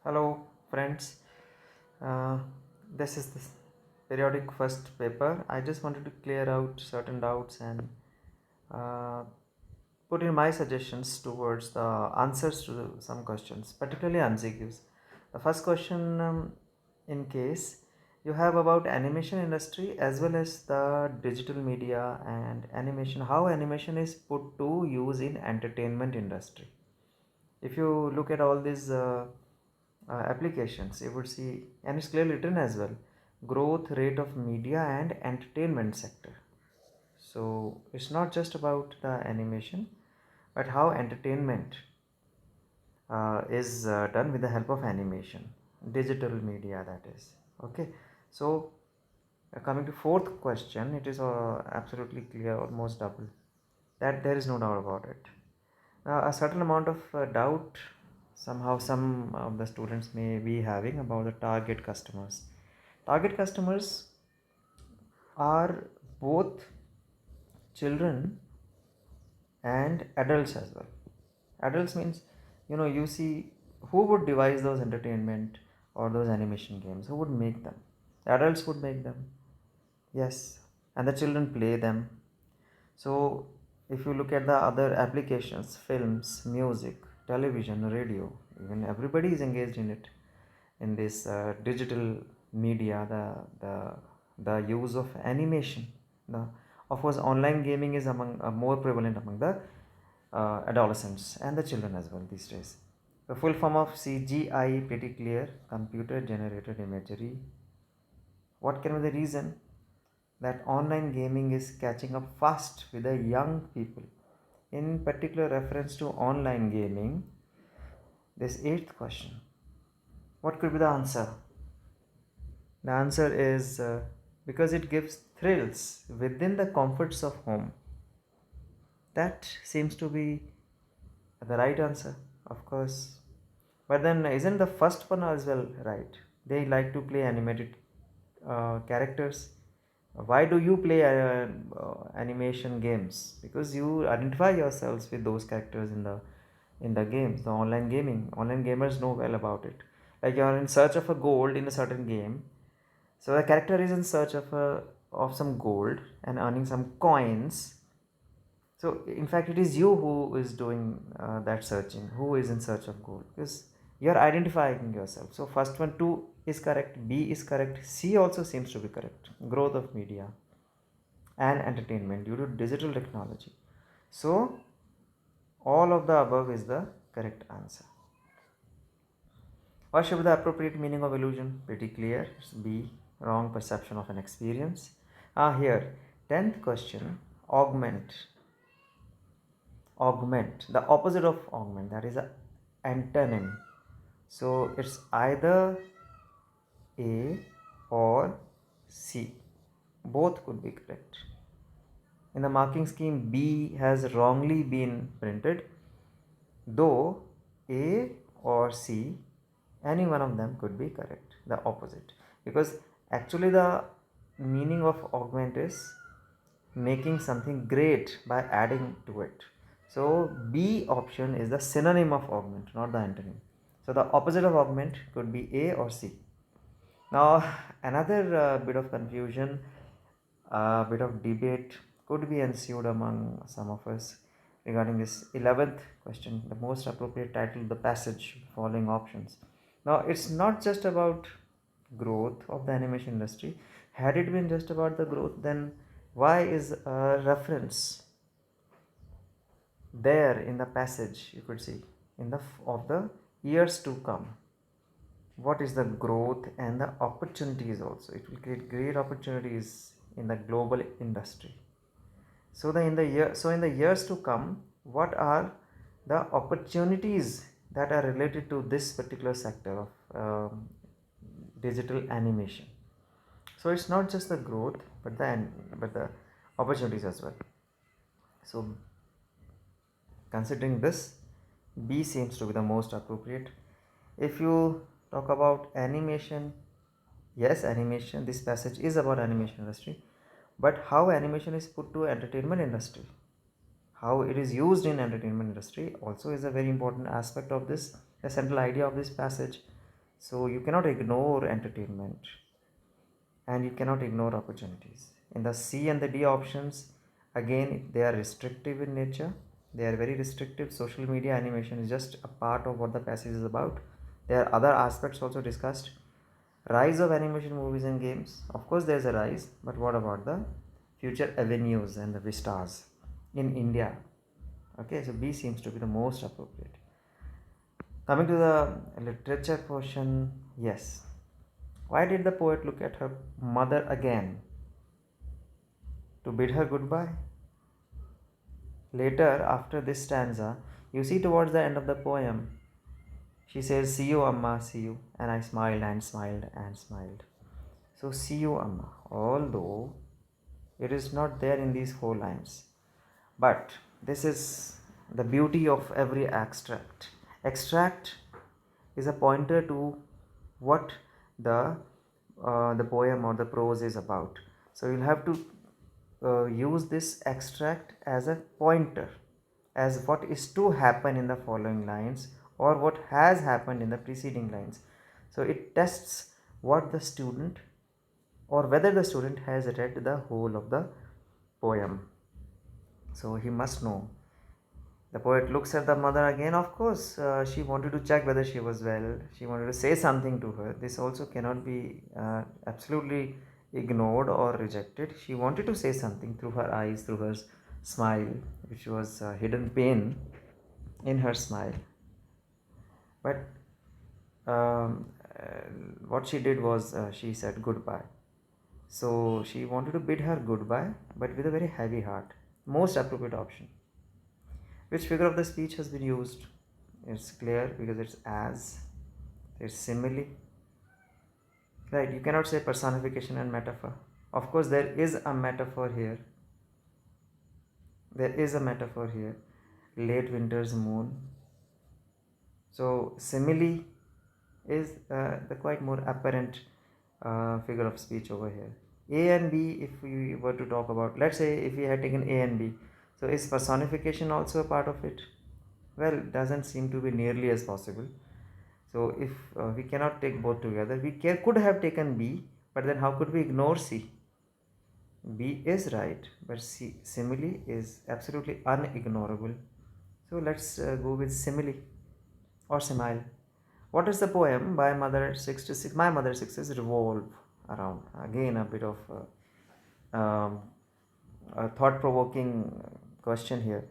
Hello, friends. Uh, this is the periodic first paper. I just wanted to clear out certain doubts and uh, put in my suggestions towards the answers to some questions, particularly MCQs. The first question, in case you have about animation industry as well as the digital media and animation, how animation is put to use in entertainment industry. If you look at all these applications, you would see, and it's clearly written as well, growth rate of media and entertainment sector. So it's not just about the animation, but how entertainment is done with the help of animation, digital media, that is. Okay, so coming to fourth question, it is absolutely clear, almost double, that there is no doubt about it. A certain amount of doubt somehow some of the students may be having about the target customers. Target customers are both children and adults as well. Adults means, you see, who would devise those entertainment or those animation games? Who would make them? The adults would make them, yes, and the children play them. So, if you look at the other applications, films, music, television, radio, even everybody is engaged in it, in this digital media, the use of animation. The, of course, online gaming is among more prevalent among the adolescents and the children as well these days. The full form of CGI pretty clear, computer generated imagery. What can be the reason that online gaming is catching up fast with the young people? In particular reference to online gaming, this eighth question, what could be the answer? The answer is because it gives thrills within the comforts of home. That seems to be the right answer, of course. But then, isn't the first one as well right? They like to play animated characters. Why do you play animation games? Because you identify yourselves with those characters in the games, the online gaming. Online gamers know well about it. Like you are in search of a gold in a certain game, so the character is in search of some gold and earning some coins. So in fact, it is you who is doing that searching, who is in search of gold, because you are identifying yourself. So first one, two is correct, B is correct, C also seems to be correct. Growth of media and entertainment due to digital technology. So all of the above is the correct answer. What should be the appropriate meaning of illusion? Pretty clear. It's B. Wrong perception of an experience. Here, 10th question, augment. Augment. The opposite of augment, that is a antonym. So it's either A or C. Both could be correct. In the marking scheme, B has wrongly been printed, though A or C, any one of them could be correct, the opposite, because actually the meaning of augment is making something great by adding to it. So B option is the synonym of augment, not the antonym. So the opposite of augment could be A or C. Now another bit of confusion, bit of debate could be ensued among some of us regarding this 11th question, the most appropriate title of the passage, following options. Now it's not just about growth of the animation industry. Had it been just about the growth, then why is a reference there in the passage? You could see in the of the years to come. What is the growth and the opportunities also? It will create great opportunities in the global industry. So in the years to come, what are the opportunities that are related to this particular sector of digital animation? So it's not just the growth, but the opportunities as well. So considering this, B seems to be the most appropriate. If you talk about animation, yes, animation, this passage is about animation industry, but how animation is put to entertainment industry, how it is used in entertainment industry also is a very important aspect of this, the central idea of this passage. So you cannot ignore entertainment and you cannot ignore opportunities. In the C and the D options, again, they are restrictive in nature. They are very restrictive. Social media animation is just a part of what the passage is about. There are other aspects also discussed. Rise of animation movies and games. Of course, there's a rise, but what about the future avenues and the vistas in India? Okay, so B seems to be the most appropriate. Coming to the literature portion, yes. Why did the poet look at her mother again? To bid her goodbye? Later, after this stanza, you see towards the end of the poem, she says, "See you, Amma, see you." And I smiled and smiled and smiled. So, see you, Amma, although it is not there in these 4 lines. But this is the beauty of every extract. Extract is a pointer to what the poem or the prose is about. So you'll have to use this extract as a pointer, as what is to happen in the following lines or what has happened in the preceding lines. So it tests what the student or whether the student has read the whole of the poem. So he must know. The poet looks at the mother again. Of course, she wanted to check whether she was well. She wanted to say something to her. This also cannot be absolutely ignored or rejected. She wanted to say something through her eyes, through her smile, which was hidden pain in her smile. But what she did was she said goodbye. So she wanted to bid her goodbye, but with a very heavy heart. Most appropriate option. Which figure of the speech has been used? It's clear because it's as, it's simile. Right, you cannot say personification and metaphor. Of course, there is a metaphor here. There is a metaphor here. Late winter's moon. So, simile is the quite more apparent figure of speech over here. A and B, if we were to talk about, let's say if we had taken A and B, so is personification also a part of it? Well, doesn't seem to be nearly as possible. So if we cannot take both together, we could have taken B, but then how could we ignore C? B is right, but C, simile is absolutely unignorable. So let's go with simile or simile. What is the poem by Mother 66? My Mother 66 revolve around. Again, a bit of a thought-provoking question here.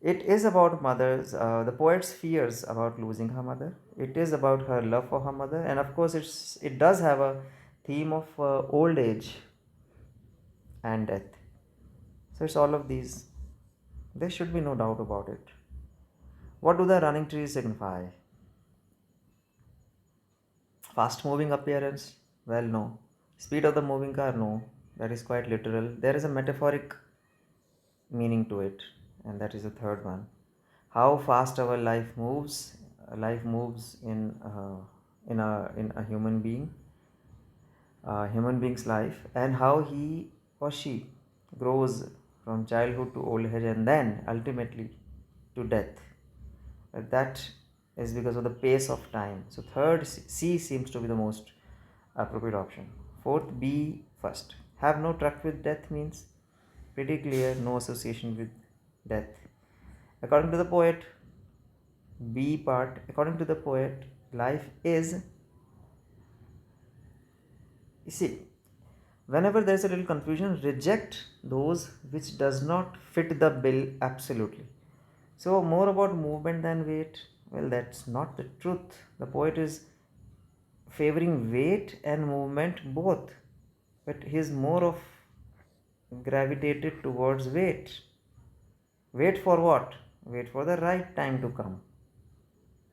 It is about the poet's fears about losing her mother. It is about her love for her mother, and of course, it does have a theme of old age and death. So it's all of these. There should be no doubt about it. What do the running trees signify? Fast moving appearance? Well, no. Speed of the moving car? No. That is quite literal. There is a metaphoric meaning to it, and that is the third one. How fast our life moves in a human being's life, and how he or she grows from childhood to old age and then ultimately to death. That is because of the pace of time. So third C seems to be the most appropriate option. Fourth B first. Have no truck with death means pretty clear, no association with death. According to the poet, B part, according to the poet, life is, you see, whenever there is a little confusion, reject those which does not fit the bill absolutely. So more about movement than weight. Well, that's not the truth. The poet is favoring weight and movement both, but he is more of gravitated towards weight. Wait for what? Wait for the right time to come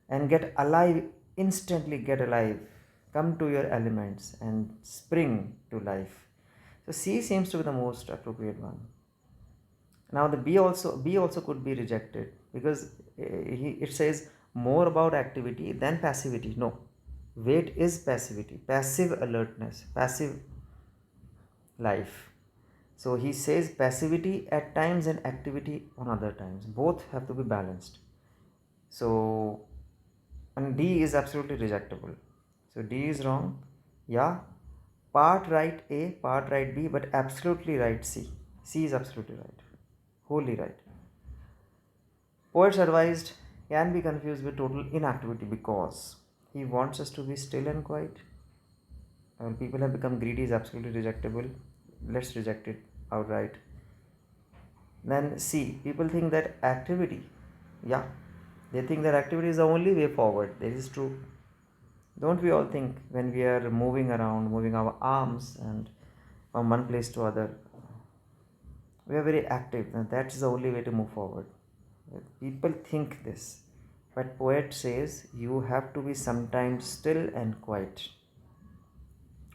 and get alive, instantly get alive. Come to your elements and spring to life. So C seems to be the most appropriate one. Now the B also could be rejected because it says more about activity than passivity. No, wait is passivity, passive alertness, passive life. So he says passivity at times and activity on other times. Both have to be balanced. So, and D is absolutely rejectable. So D is wrong. Yeah, part right A, part right B, but absolutely right C. C is absolutely right, wholly right. Poets advised can be confused with total inactivity because he wants us to be still and quiet. People have become greedy is absolutely rejectable. Let's reject it outright. Then C, people think that activity, yeah, they think that activity is the only way forward. This is true. Don't we all think when we are moving around, moving our arms and from one place to other, we are very active, and that's the only way to move forward. People think this, but poet says you have to be sometimes still and quiet.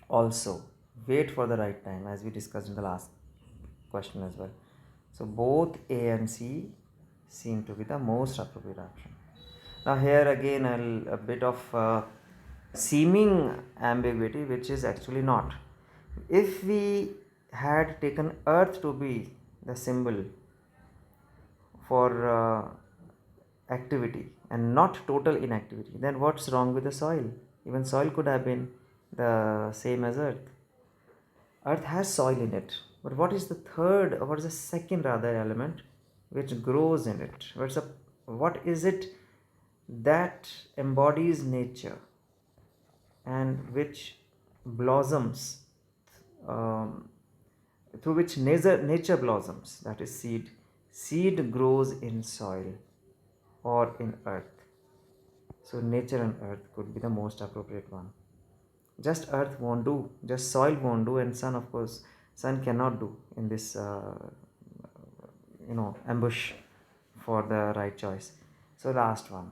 Also, wait for the right time, as we discussed in the last question as well. So both A and C seem to be the most appropriate option. Now here again a bit of seeming ambiguity, which is actually not. If we had taken Earth to be the symbol for activity and not total inactivity, then what's wrong with the soil? Even soil could have been the same as Earth. Earth has soil in it, but what is the third, or what is the second rather element which grows in it? What is it that embodies nature and which blossoms, um, through which nature blossoms? That is seed. Seed grows in soil or in earth. So nature and earth could be the most appropriate one. Just earth won't do, just soil won't do, and sun, of course, sun cannot do in this ambush for the right choice. So last one.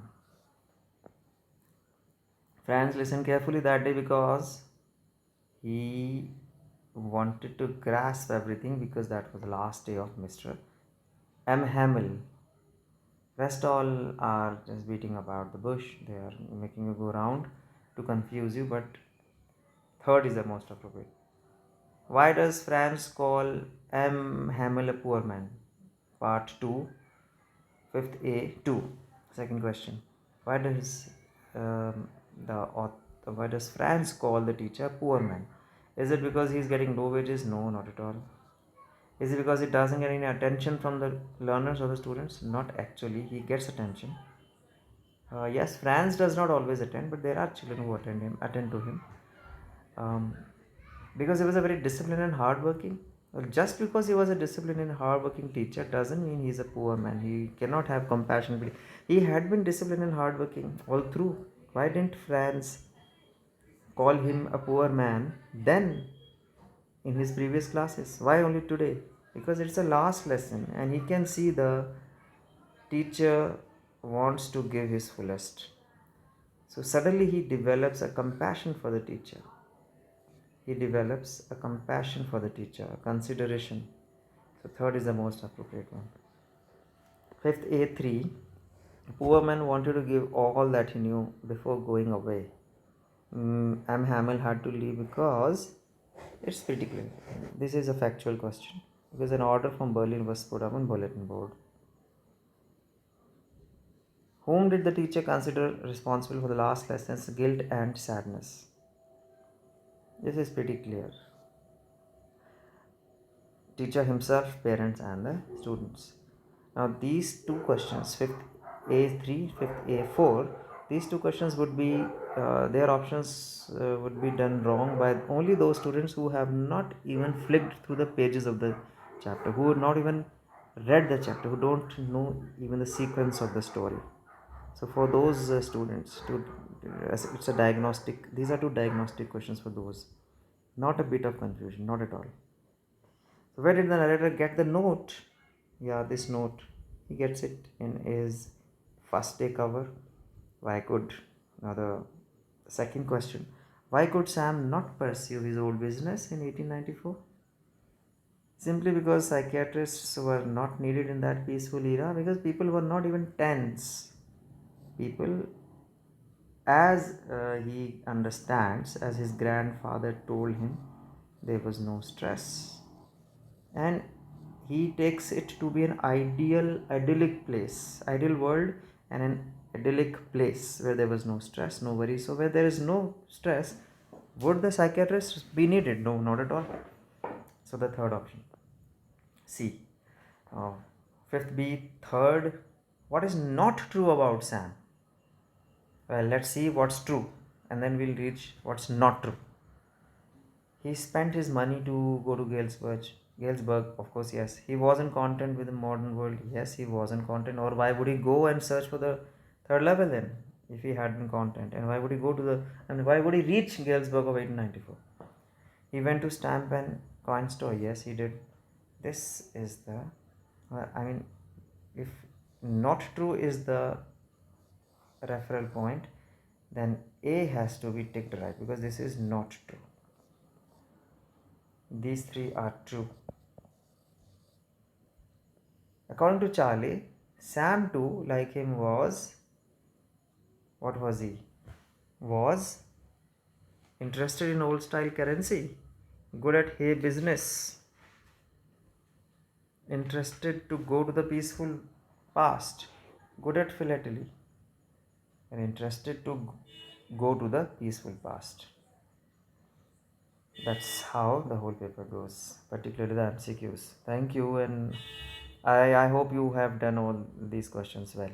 Franz listened carefully that day because he wanted to grasp everything, because that was the last day of Mr. M. Hamill. Rest all are just beating about the bush. They are making you go round to confuse you, but third is the most appropriate. Why does Franz call M. Hamill a poor man? Part 2, 5th A 2. Second question. Why does why does Franz call the teacher a poor man? Is it because he's getting low wages? No, not at all. Is it because he doesn't get any attention from the learners or the students? Not actually. He gets attention. Yes, Franz does not always attend, but there are children who attend to him. Um, because he was a very disciplined and hardworking. Well, just because he was a disciplined and hardworking teacher doesn't mean he's a poor man. He cannot have compassion. He had been disciplined and hardworking all through. Why didn't Franz call him a poor man then in his previous classes? Why only today? Because it's the last lesson and he can see the teacher wants to give his fullest. So suddenly he develops a compassion for the teacher. He develops a compassion for the teacher, a consideration. So third is the most appropriate one. Fifth A3, poor man wanted to give all that he knew before going away. M. Hamill had to leave because it's pretty clear. This is a factual question because an order from Berlin was put up on bulletin board. Whom did the teacher consider responsible for the last lesson's guilt and sadness? This is pretty clear. Teacher himself, parents, and the students. Now, these two questions, 5th A3, 5th A4, these two questions would be, their options would be done wrong by only those students who have not even flicked through the pages of the chapter, who have not even read the chapter, who don't know even the sequence of the story. So, for those students, it's a diagnostic, these are two diagnostic questions for those. Not a bit of confusion, not at all. So where did the narrator get the note? Yeah, this note. He gets it in his first day cover. Why could, now the second question, why could Sam not pursue his old business in 1894? Simply because psychiatrists were not needed in that peaceful era, because people were not even tense. People, as he understands, as his grandfather told him, there was no stress. And he takes it to be an idyllic place, ideal world, and an idyllic place where there was no stress, no worry. So where there is no stress, would the psychiatrist be needed? No, not at all. So the third option. C. Uh, Fifth B. Third. What is not true about Sam? Well, let's see what's true, and then we'll reach what's not true. He spent his money to go to Galesburg. Galesburg, of course, yes. He wasn't content with the modern world. Yes, he wasn't content. Or why would he go and search for the third level then, if he hadn't content? And why would he go to the and why would he reach Galesburg of 1894? He went to stamp and coin store. Yes, he did. This is the. I mean, if not true is the referral point, then A has to be ticked right because this is not true. These three are true. According to Charlie, Sam too, like him, was what was he? Was interested in old style currency, good at hay business, interested to go to the peaceful past, good at philately, and interested to go to the peaceful past. That's how the whole paper goes, particularly the MCQs. Thank you, and I hope you have done all these questions well.